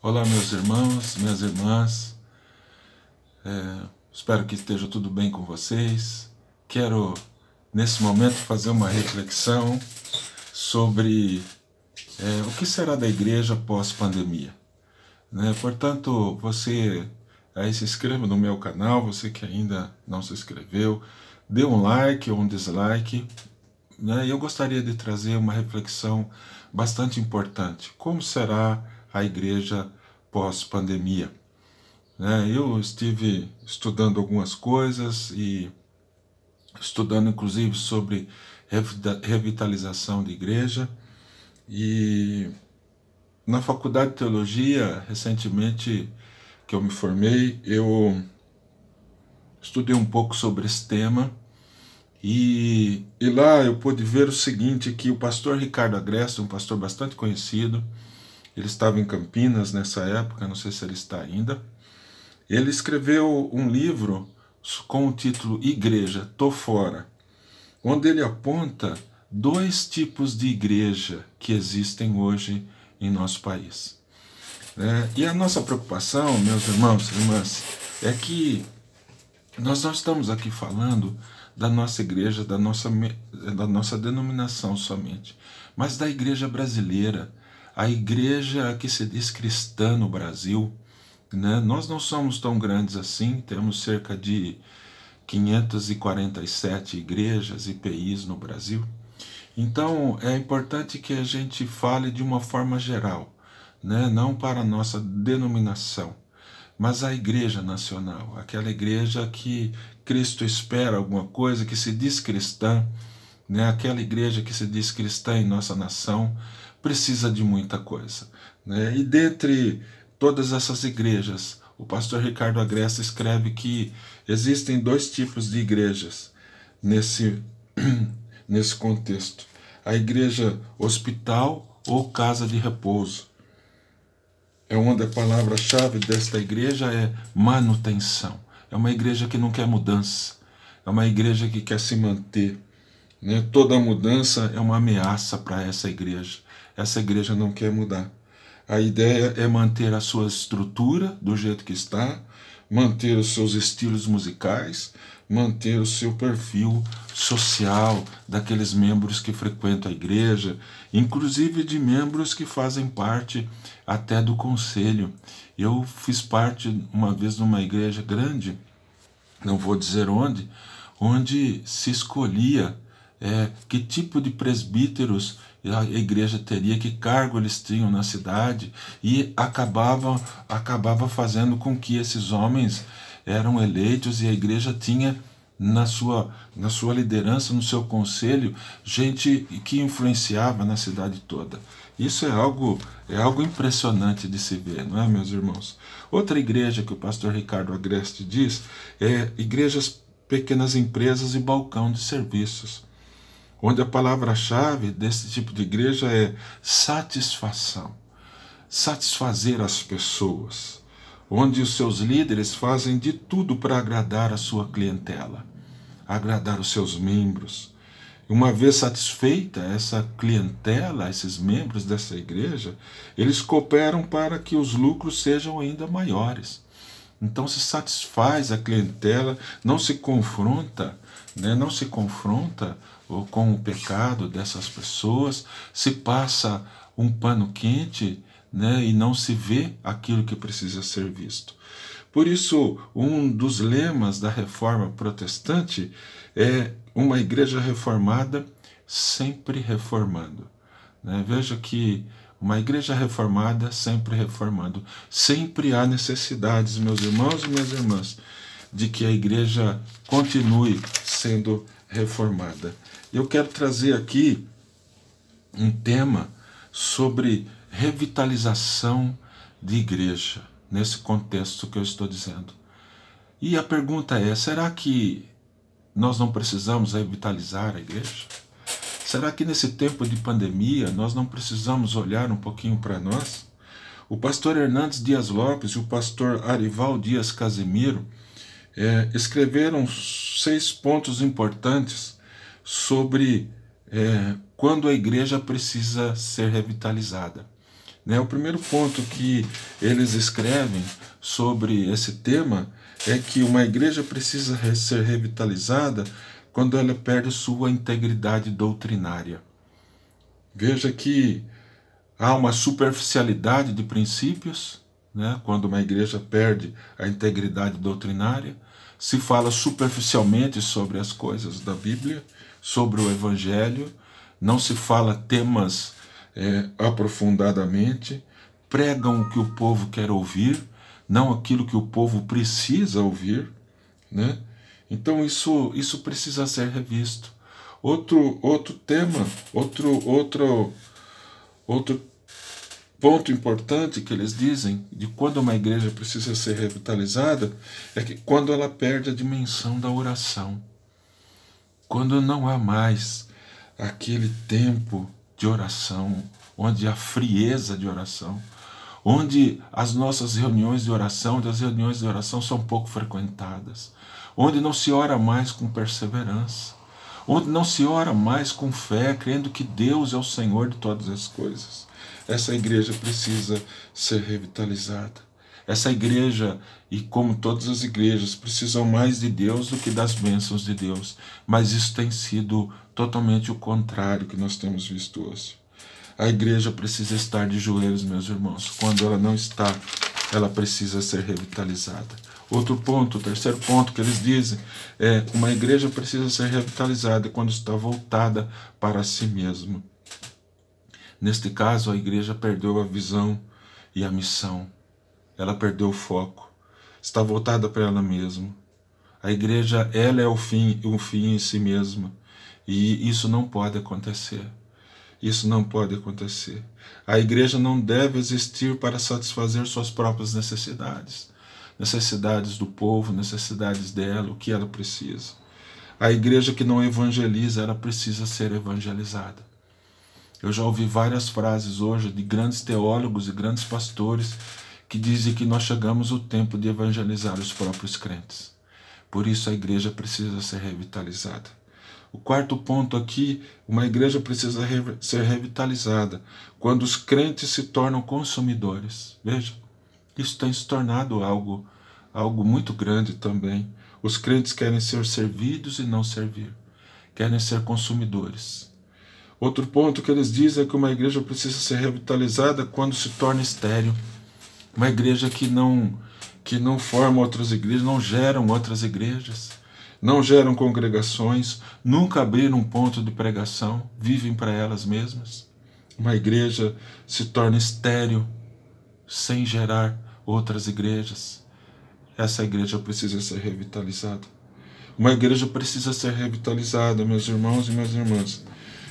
Olá, meus irmãos, minhas irmãs, espero que esteja tudo bem com vocês. Quero, nesse momento, fazer uma reflexão sobre o que será da igreja pós-pandemia. Portanto, você aí se inscreva no meu canal, você que ainda não se inscreveu, dê um like ou um dislike. Eu gostaria de trazer uma reflexão bastante importante. Como será a igreja pós-pandemia? Eu estive estudando algumas coisas e estudando inclusive sobre revitalização de igreja, e na faculdade de teologia, recentemente que eu me formei, eu estudei um pouco sobre esse tema. E lá eu pude ver o seguinte, que o pastor Ricardo Agreste, um pastor bastante conhecido, ele estava em Campinas nessa época, não sei se ele está ainda, ele escreveu um livro com o título Igreja, Tô Fora, onde ele aponta dois tipos de igreja que existem hoje em nosso país. E a nossa preocupação, meus irmãos e irmãs, é que nós não estamos aqui falando da nossa igreja, da nossa denominação somente, mas da igreja brasileira, a igreja que se diz cristã no Brasil. Nós não somos tão grandes assim, temos cerca de 547 igrejas, IPIs no Brasil. Então é importante que a gente fale de uma forma geral, não para a nossa denominação, mas a igreja nacional, aquela igreja que Cristo espera alguma coisa, que se diz cristã, aquela igreja que se diz cristã em nossa nação, precisa de muita coisa. E dentre todas essas igrejas, o pastor Ricardo Agreste escreve que existem dois tipos de igrejas nesse contexto: a igreja hospital ou casa de repouso. É onde a palavra-chave desta igreja é manutenção. É uma igreja que não quer mudança. É uma igreja que quer se manter. Toda mudança é uma ameaça para essa igreja. Essa igreja não quer mudar. A ideia é manter a sua estrutura do jeito que está, manter os seus estilos musicais, manter o seu perfil social daqueles membros que frequentam a igreja, inclusive de membros que fazem parte até do conselho. Eu fiz parte uma vez de uma igreja grande, não vou dizer onde se escolhia que tipo de presbíteros a igreja teria, que cargo eles tinham na cidade, e acabava fazendo com que esses homens eram eleitos, e a igreja tinha na sua liderança, no seu conselho, gente que influenciava na cidade toda. Isso é algo impressionante de se ver, não é, meus irmãos? Outra igreja que o pastor Ricardo Agreste diz é igrejas, pequenas empresas e balcão de serviços, onde a palavra-chave desse tipo de igreja é satisfação, satisfazer as pessoas, onde os seus líderes fazem de tudo para agradar a sua clientela, agradar os seus membros. Uma vez satisfeita essa clientela, esses membros dessa igreja, eles cooperam para que os lucros sejam ainda maiores. Então se satisfaz a clientela, não se confronta com o pecado dessas pessoas, se passa um pano quente, e não se vê aquilo que precisa ser visto. Por isso, um dos lemas da reforma protestante é uma igreja reformada sempre reformando. Veja que uma igreja reformada sempre reformando. Sempre há necessidades, meus irmãos e minhas irmãs, de que a igreja continue sendo reformada. Eu quero trazer aqui um tema sobre revitalização de igreja, nesse contexto que eu estou dizendo. E a pergunta é, será que nós não precisamos revitalizar a igreja? Será que nesse tempo de pandemia nós não precisamos olhar um pouquinho para nós? O pastor Hernandes Dias Lopes e o pastor Arival Dias Casimiro escreveram 6 pontos importantes sobre quando a igreja precisa ser revitalizada. né? O primeiro ponto que eles escrevem sobre esse tema é que uma igreja precisa ser revitalizada quando ela perde sua integridade doutrinária. Veja que há uma superficialidade de princípios, né? Quando uma igreja perde a integridade doutrinária, se fala superficialmente sobre as coisas da Bíblia, sobre o Evangelho, não se fala temas aprofundadamente, pregam o que o povo quer ouvir, não aquilo que o povo precisa ouvir, né? Então isso precisa ser revisto. Outro tema, outro ponto importante que eles dizem de quando uma igreja precisa ser revitalizada é que quando ela perde a dimensão da oração. Quando não há mais aquele tempo de oração, onde há frieza de oração, onde as nossas reuniões de oração, são pouco frequentadas, onde não se ora mais com perseverança, onde não se ora mais com fé, crendo que Deus é o Senhor de todas as coisas. Essa igreja precisa ser revitalizada. Essa igreja, e como todas as igrejas, precisam mais de Deus do que das bênçãos de Deus. Mas isso tem sido totalmente o contrário que nós temos visto hoje. A igreja precisa estar de joelhos, meus irmãos. Quando ela não está, ela precisa ser revitalizada. Outro ponto, o terceiro ponto que eles dizem é uma igreja precisa ser revitalizada quando está voltada para si mesma. Neste caso, a igreja perdeu a visão e a missão. Ela perdeu o foco. Está voltada para ela mesma. A igreja, ela é o fim em si mesma. E isso não pode acontecer. Isso não pode acontecer. A igreja não deve existir para satisfazer suas próprias necessidades. Necessidades do povo, necessidades dela, o que ela precisa. A igreja que não evangeliza, ela precisa ser evangelizada. Eu já ouvi várias frases hoje de grandes teólogos e grandes pastores que dizem que nós chegamos o tempo de evangelizar os próprios crentes. Por isso a igreja precisa ser revitalizada. O quarto ponto aqui, uma igreja precisa ser revitalizada quando os crentes se tornam consumidores. Veja, isso tem se tornado algo muito grande também. Os crentes querem ser servidos e não servir. Querem ser consumidores. Outro ponto que eles dizem é que uma igreja precisa ser revitalizada quando se torna estéril. Uma igreja que não forma outras igrejas, não geram outras igrejas, não geram congregações, nunca abriram um ponto de pregação, vivem para elas mesmas. Uma igreja se torna estéril, sem gerar outras igrejas. Essa igreja precisa ser revitalizada. Uma igreja precisa ser revitalizada, meus irmãos e minhas irmãs,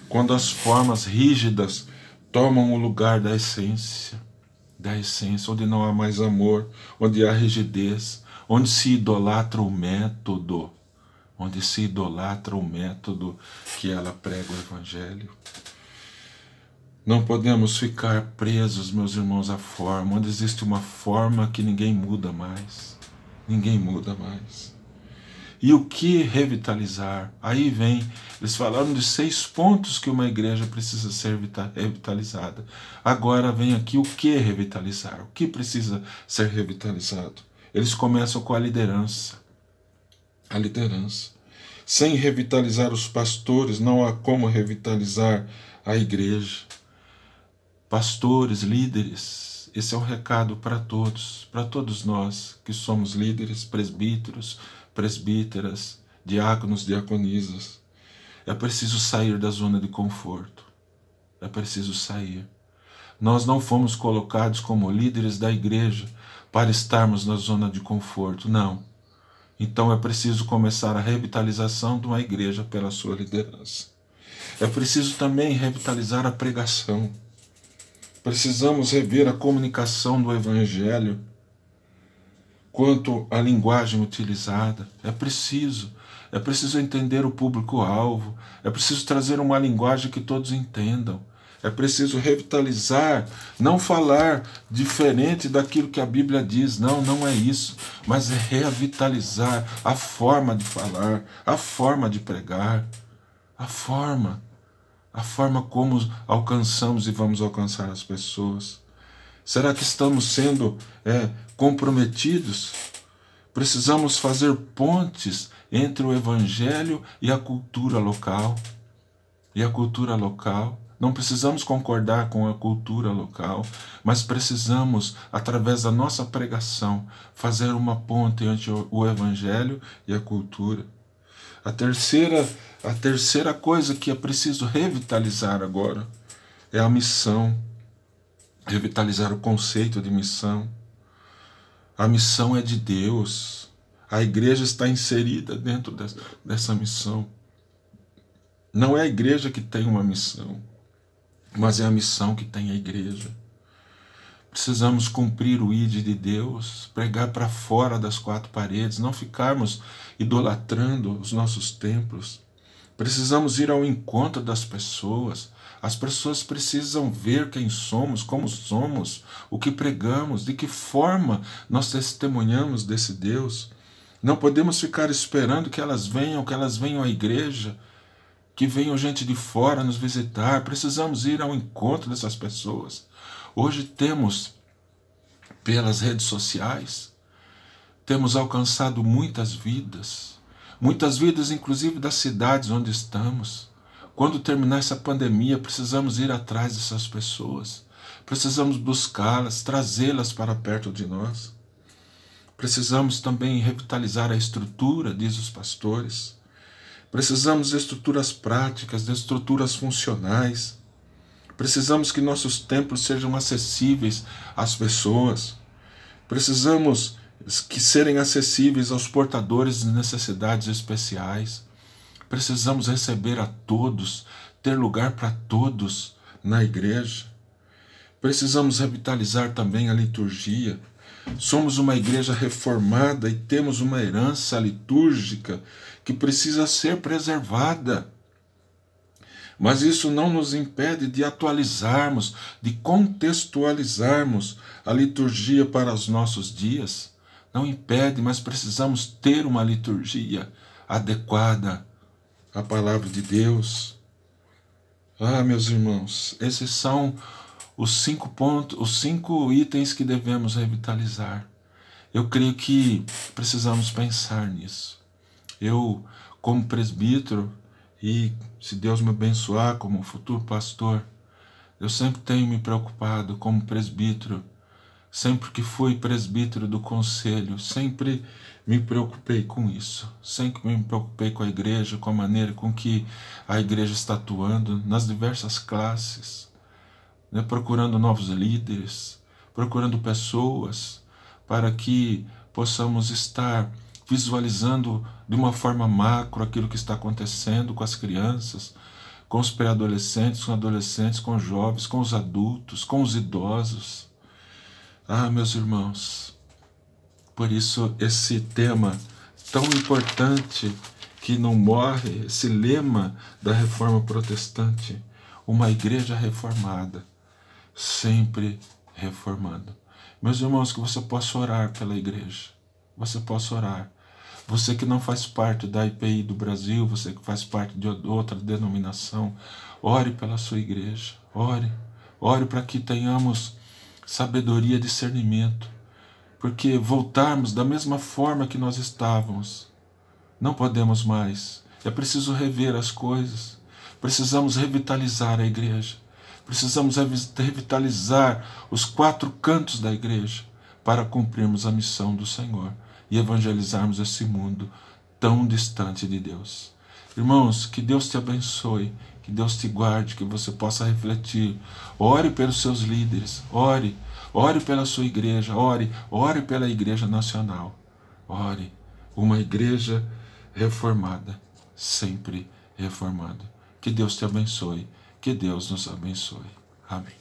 quando as formas rígidas tomam o lugar da essência, onde não há mais amor, onde há rigidez, onde se idolatra o método, que ela prega o Evangelho. Não podemos ficar presos, meus irmãos, à forma, onde existe uma forma que ninguém muda mais. Ninguém muda mais. E o que revitalizar? Aí vem, eles falaram de 6 pontos que uma igreja precisa ser revitalizada. Agora vem aqui o que revitalizar, o que precisa ser revitalizado. Eles começam com a liderança. A liderança. Sem revitalizar os pastores, não há como revitalizar a igreja. Pastores, líderes, esse é um recado para todos nós que somos líderes, presbíteros, presbíteras, diáconos, diaconisas. É preciso sair da zona de conforto. É preciso sair. Nós não fomos colocados como líderes da igreja para estarmos na zona de conforto, não. Então é preciso começar a revitalização de uma igreja pela sua liderança. É preciso também revitalizar a pregação. Precisamos rever a comunicação do Evangelho quanto à linguagem utilizada. É preciso entender o público-alvo, é preciso trazer uma linguagem que todos entendam, é preciso revitalizar, não falar diferente daquilo que a Bíblia diz, não é isso, mas é revitalizar a forma de falar, a forma de pregar, a forma como alcançamos e vamos alcançar as pessoas. Será que estamos sendo comprometidos? Precisamos fazer pontes entre o Evangelho e a cultura local. Não precisamos concordar com a cultura local, mas precisamos, através da nossa pregação, fazer uma ponte entre o Evangelho e a cultura. A terceira coisa que é preciso revitalizar agora é a missão. Revitalizar o conceito de missão. A missão é de Deus. A igreja está inserida dentro dessa missão. Não é a igreja que tem uma missão, mas é a missão que tem a igreja. Precisamos cumprir o ID de Deus, pregar para fora das quatro paredes, não ficarmos idolatrando os nossos templos. Precisamos ir ao encontro das pessoas. As pessoas precisam ver quem somos, como somos, o que pregamos, de que forma nós testemunhamos desse Deus. Não podemos ficar esperando que elas venham à igreja, que venham gente de fora nos visitar. Precisamos ir ao encontro dessas pessoas. Hoje temos, pelas redes sociais, temos alcançado muitas vidas inclusive das cidades onde estamos. Quando terminar essa pandemia, precisamos ir atrás dessas pessoas. Precisamos buscá-las, trazê-las para perto de nós. Precisamos também revitalizar a estrutura, diz os pastores. Precisamos de estruturas práticas, de estruturas funcionais. Precisamos que nossos templos sejam acessíveis às pessoas. Precisamos que serem acessíveis aos portadores de necessidades especiais. Precisamos receber a todos, ter lugar para todos na igreja. Precisamos revitalizar também a liturgia. Somos uma igreja reformada e temos uma herança litúrgica que precisa ser preservada. Mas isso não nos impede de atualizarmos, de contextualizarmos a liturgia para os nossos dias. Não impede, mas precisamos ter uma liturgia adequada à palavra de Deus. Meus irmãos, esses são os 5 pontos, os 5 itens que devemos revitalizar. Eu creio que precisamos pensar nisso. Eu, como presbítero, e se Deus me abençoar como futuro pastor, eu sempre tenho me preocupado como presbítero. Sempre que fui presbítero do conselho, sempre me preocupei com isso. Sempre me preocupei com a igreja, com a maneira com que a igreja está atuando nas diversas classes, né? Procurando novos líderes, procurando pessoas para que possamos estar visualizando de uma forma macro aquilo que está acontecendo com as crianças, com os pré-adolescentes, com adolescentes, com os jovens, com os adultos, com os idosos. Meus irmãos, por isso esse tema tão importante que não morre, esse lema da reforma protestante, uma igreja reformada, sempre reformando. Meus irmãos, que você possa orar pela igreja, você possa orar. Você que não faz parte da IPI do Brasil, você que faz parte de outra denominação, ore pela sua igreja, ore para que tenhamos sabedoria e discernimento, porque voltarmos da mesma forma que nós estávamos, não podemos mais. É preciso rever as coisas, precisamos revitalizar a igreja, precisamos revitalizar os 4 cantos da igreja para cumprirmos a missão do Senhor e evangelizarmos esse mundo tão distante de Deus. Irmãos, que Deus te abençoe, que Deus te guarde, que você possa refletir. Ore pelos seus líderes, ore pela sua igreja, ore pela igreja nacional. Ore, uma igreja reformada, sempre reformada. Que Deus te abençoe, que Deus nos abençoe. Amém.